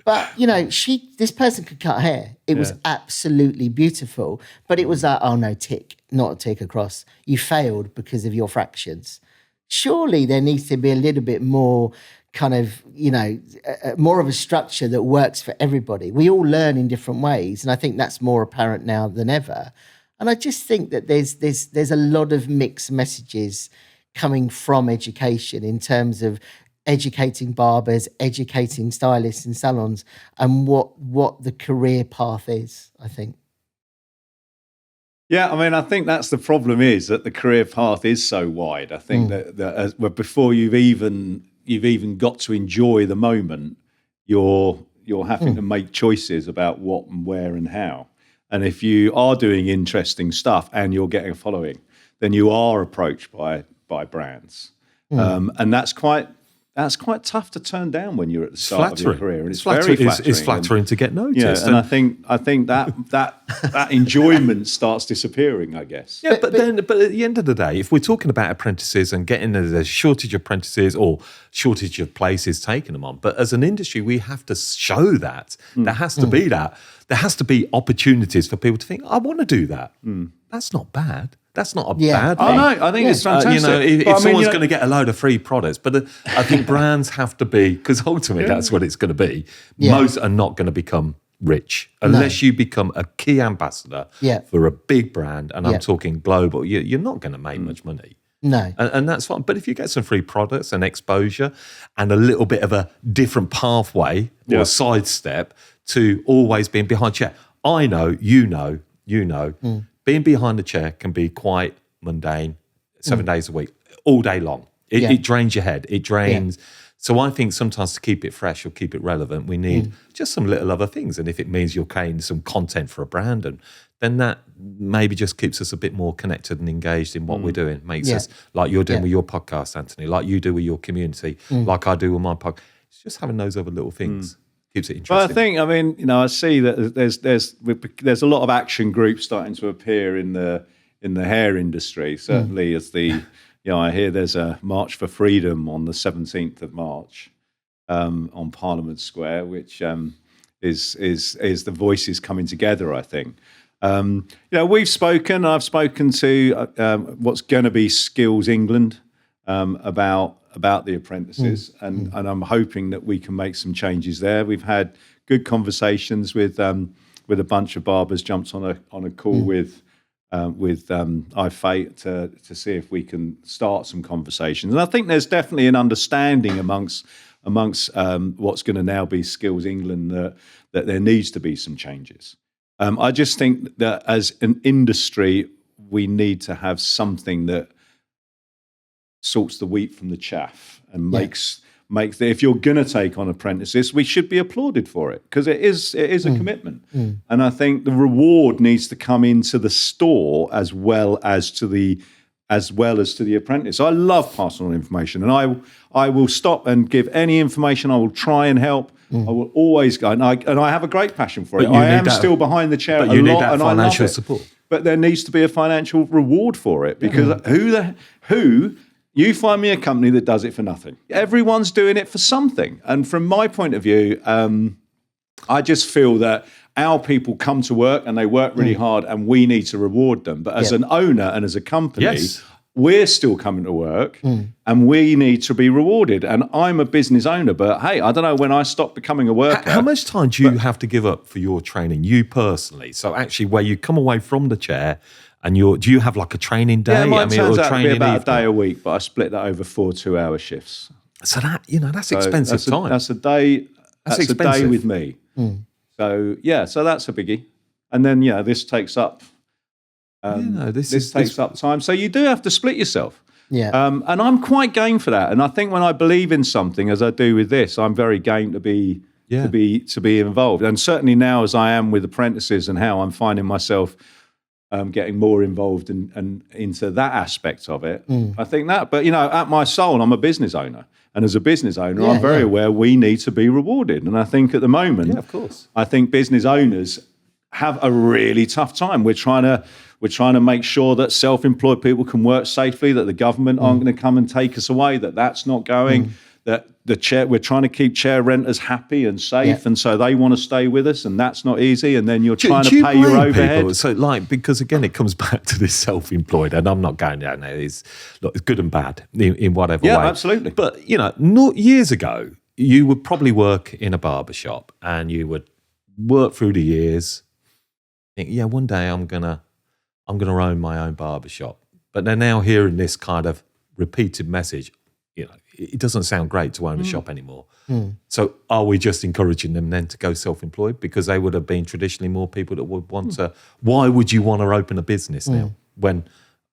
But this person could cut hair. It was absolutely beautiful. But it was like, oh no, tick, not a tick across. You failed because of your fractions. Surely there needs to be a little bit more kind of, more of a structure that works for everybody. We all learn in different ways, and I think that's more apparent now than ever. And I just think that there's a lot of mixed messages coming from education in terms of educating barbers, educating stylists in salons, and what the career path is, I think. Yeah, I mean, I think that's the problem, is that the career path is so wide. I think that before you've even got to enjoy the moment, you're having to make choices about what and where and how. And if you are doing interesting stuff and you're getting a following, then you are approached by brands, and that's quite tough to turn down when you're at the start of your career. And it's very flattering. It's flattering to get noticed. Yeah, and I think that enjoyment starts disappearing, I guess. Yeah, but at the end of the day, if we're talking about apprentices and getting a shortage of apprentices or shortage of places taking them on, but as an industry, we have to show that. There has to be that. There has to be opportunities for people to think, I want to do that. That's not bad. That's not a bad thing. Oh, no, I think it's fantastic. If someone's going to get a load of free products, but I think brands have to be, because ultimately that's what it's going to be. Most are not going to become rich unless you become a key ambassador Yeah. for a big brand, and Yeah. I'm talking global. You're not going to make much money. No. And that's fine. But if you get some free products and exposure and a little bit of a different pathway or a sidestep to always being behind chair. I know, you know, being behind the chair can be quite mundane 7 days a week, all day long. It drains your head. It drains. So I think sometimes to keep it fresh or keep it relevant, we need just some little other things. And if it means you're creating some content for a brand, and then that maybe just keeps us a bit more connected and engaged in what we're doing. Makes us, like you're doing with your podcast, Anthony, like you do with your community, like I do with my podcast. It's just having those other little things keeps it interesting. Well, I think, I see that there's a lot of action groups starting to appear in the hair industry. Certainly, as I hear there's a March for Freedom on the 17th of March on Parliament Square, which is the voices coming together, I think. I've spoken to what's going to be Skills England about the apprentices, and I'm hoping that we can make some changes there. We've had good conversations with a bunch of barbers, jumped on a call with iFate to see if we can start some conversations. And I think there's definitely an understanding amongst what's going to now be Skills England that there needs to be some changes. I just think that as an industry, we need to have something that sorts the wheat from the chaff and makes if you're going to take on apprentices, we should be applauded for it, because it is a commitment. And I think the reward needs to come into the store as well as to the apprentice. I love passing on information, and I will stop and give any information. I will try and help. I will always go, and I have a great passion for it. I am still behind the chair a lot, you need that and I love financial it. support. But there needs to be a financial reward for it, because you find me a company that does it for nothing. Everyone's doing it for something. And from my point of view, I just feel that our people come to work and they work really hard, and we need to reward them. But as an owner and as a company, we're still coming to work and we need to be rewarded. And I'm a business owner, but hey, I don't know when I stop becoming a worker. How much time do you have to give up for your training, you personally? So actually, where you come away from the chair, and do you have like a training day? Yeah, mine turns out to be about evening? a day a week, but I split that over 4 2-hour shifts. So that's expensive time. That's a day. That's a day with me. So so that's a biggie. And then this takes up. This takes up time. So you do have to split yourself. Yeah. And I'm quite game for that. And I think when I believe in something, as I do with this, I'm very game to be involved. And certainly now, as I am with apprentices and how I'm finding myself getting more involved and into that aspect of it. I think that, but at my soul, I'm a business owner. And as a business owner, I'm very aware we need to be rewarded. And I think at the moment, of course, I think business owners have a really tough time. We're trying to make sure that self-employed people can work safely, that the government aren't going to come and take us away, that's not going, that we're trying to keep chair renters happy and safe, and so they want to stay with us, and that's not easy. And then you're trying to pay your overhead. People? So, because again, it comes back to this self-employed, and I'm not going down there. It's good and bad in whatever way. Yeah, absolutely. But not years ago, you would probably work in a barber shop, and you would work through the years. Think, one day I'm gonna own my own barber shop. But they're now hearing this kind of repeated message. It doesn't sound great to own a shop anymore. So are we just encouraging them then to go self-employed? Because they would have been traditionally more people that would want to. Why would you want to open a business now when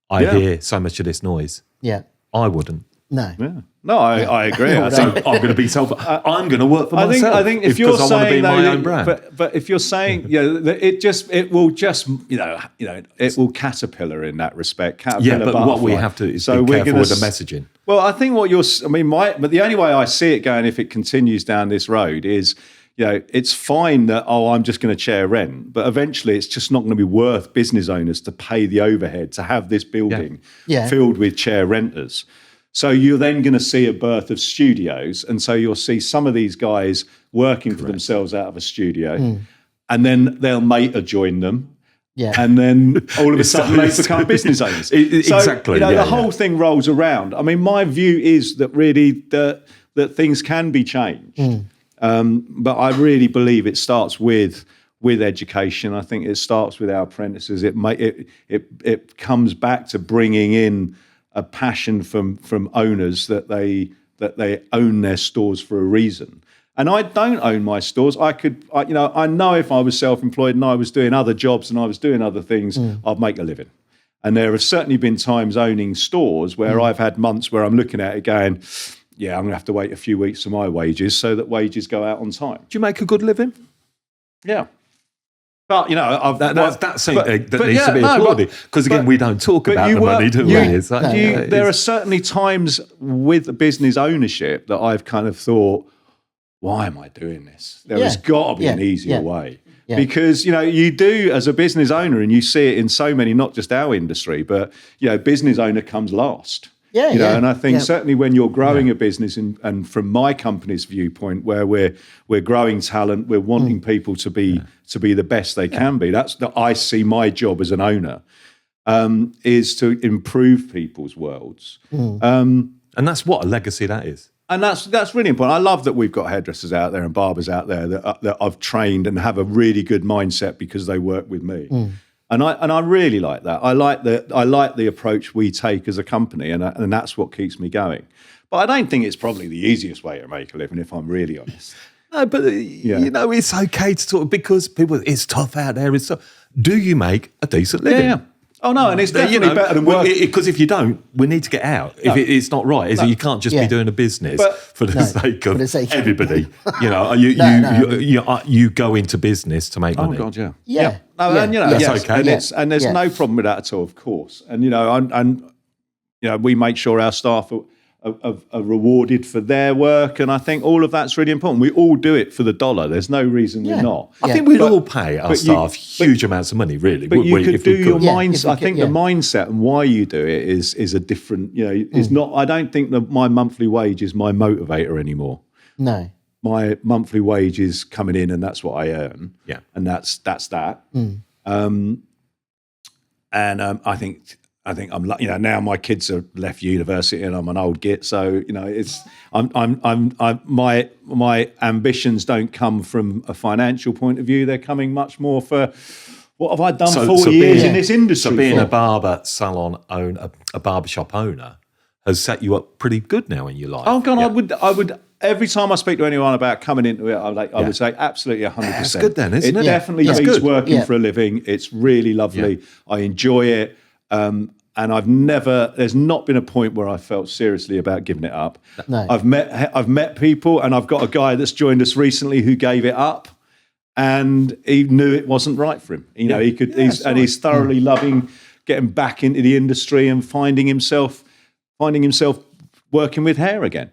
I hear so much of this noise? Yeah. I wouldn't. No. Yeah. No, I agree. So I'm going to be I'm going to work for myself. I think if you're saying I want to be my own brand. But if you're saying it will caterpillar in that respect. But what we have to is be careful with the messaging. Well, I think but the only way I see it going, if it continues down this road, is it's fine that I'm just going to chair rent, but eventually it's just not going to be worth business owners to pay the overhead to have this building filled with chair renters. So you're then going to see a birth of studios, and so you'll see some of these guys working for themselves out of a studio, and then they'll mate join them, and then all of a sudden they become business owners. Exactly. So, the whole thing rolls around. I mean, my view is that really that things can be changed. But I really believe it starts with education. I think it starts with our apprentices. It comes back to bringing in a passion from owners that they own their stores for a reason. And I don't own my stores. I know if I was self-employed and I was doing other jobs and I was doing other things, I'd make a living. And there have certainly been times owning stores where I've had months where I'm looking at it going, yeah, I'm going to have to wait a few weeks for my wages so that wages go out on time. Do you make a good living? Yeah. But, that's something that needs to be applauded. Because, again, we don't talk about the money, do we? There are certainly times with business ownership that I've kind of thought, why am I doing this? There has got to be an easier way. Yeah. Because, you do as a business owner, and you see it in so many, not just our industry, but, business owner comes last. And I think certainly when you're growing a business, and from my company's viewpoint, where we're growing talent, we're wanting people to be the best they can be. That's I see my job as an owner is to improve people's worlds, and that's what a legacy that is. And that's really important. I love that we've got hairdressers out there and barbers out there that I've trained and have a really good mindset because they work with me. And I really like that. I like the approach we take as a company, and that's what keeps me going. But I don't think it's probably the easiest way to make a living, if I'm really honest. No, but it's okay to talk because it's tough out there. It's tough. Do you make a decent living? Yeah. Oh no, and it's definitely better than work. Because if you don't, we need to get out. No. If it's not right, you can't just be doing a business for the sake of everybody. You go into business to make money. Oh God, yeah. Yeah. No, and that's okay. And there's no problem with that at all, of course. And we make sure our staff are rewarded for their work, and I think all of that's really important. We all do it for the dollar. There's no reason we're not. I think we'd all pay our staff huge amounts of money, really. But you could do your mindset. I think the mindset and why you do it is a different. Is not. I don't think that my monthly wage is my motivator anymore. No. My monthly wage is coming in, and that's what I earn. Yeah, and that's that. I think I'm, now my kids have left university and I'm an old git. So, my ambitions don't come from a financial point of view. They're coming much more for what have I done 40 years in this industry. So being a barber salon owner, a barbershop owner has set you up pretty good now in your life. Oh God, I would, every time I speak to anyone about coming into it, I would say absolutely 100%. That's good then, isn't it? It definitely beats working for a living. It's really lovely. Yeah. I enjoy it. And there's not been a point where I felt seriously about giving it up. No. I've met people, and I've got a guy that's joined us recently who gave it up, and he knew it wasn't right for him. He's thoroughly loving getting back into the industry and finding himself working with hair again.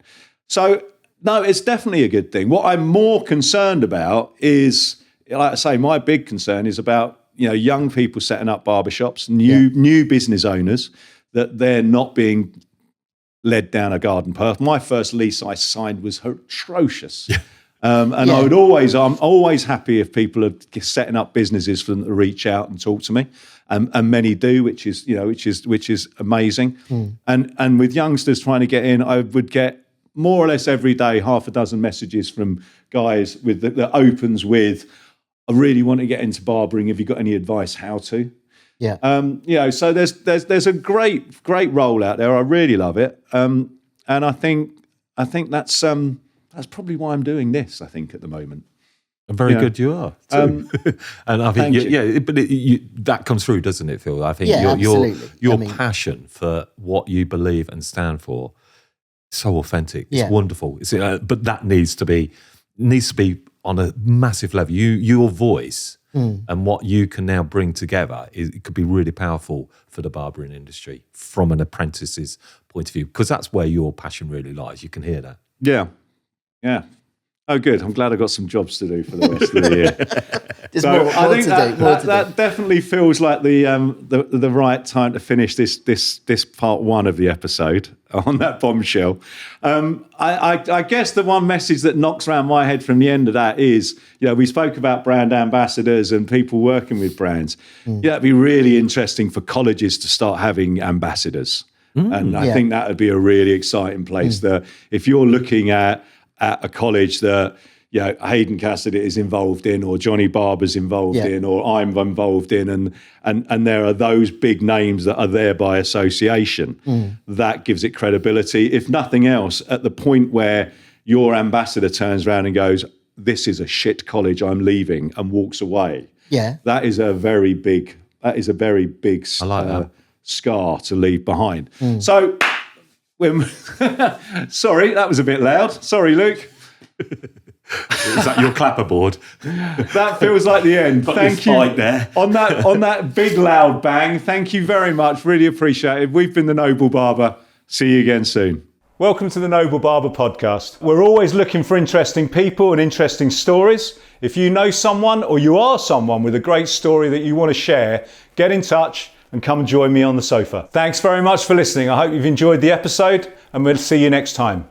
So no, it's definitely a good thing. What I'm more concerned about is, like I say, my big concern is about young people setting up barbershops, new business owners, that they're not being led down a garden path. My first lease I signed was atrocious. I'm always happy if people are setting up businesses for them to reach out and talk to me. And many do, which is amazing. And with youngsters trying to get in, I would get more or less every day half a dozen messages from guys that opens with, I really want to get into barbering. Have you got any advice how to? Yeah. So there's a great role out there. I really love it. And I think that's probably why I'm doing this, I think, at the moment. And very good you are too. And I think that comes through, doesn't it, Phil? I think your passion for what you believe and stand for is so authentic. It's wonderful. But that needs to be on a massive level. Your voice and what you can now bring together, it could be really powerful for the barbering industry from an apprentice's point of view, because that's where your passion really lies. You can hear that. Yeah. Oh, good. I'm glad I got some jobs to do for the rest of the year. I think that definitely feels like the right time to finish this part one of the episode on that bombshell. I guess the one message that knocks around my head from the end of that is, we spoke about brand ambassadors and people working with brands. It'd be really interesting for colleges to start having ambassadors. And I think that would be a really exciting place that if you're looking at a college that, Hayden Cassidy is involved in, or Johnny Barber's involved in, or I'm involved in, and there are those big names that are there by association. That gives it credibility. If nothing else, at the point where your ambassador turns around and goes, "This is a shit college, I'm leaving," and walks away. Yeah, that is a very big. I like that. Scar to leave behind. So, sorry, that was a bit loud. Sorry, Luke. Is that your clapperboard? That feels like the end. Thank you. There. on that big loud bang. Thank you very much. Really appreciate it. We've been the Noble Barber. See you again soon. Welcome to the Noble Barber podcast. We're always looking for interesting people and interesting stories. If you know someone or you are someone with a great story that you want to share, get in touch and come join me on the sofa. Thanks very much for listening. I hope you've enjoyed the episode, and we'll see you next time.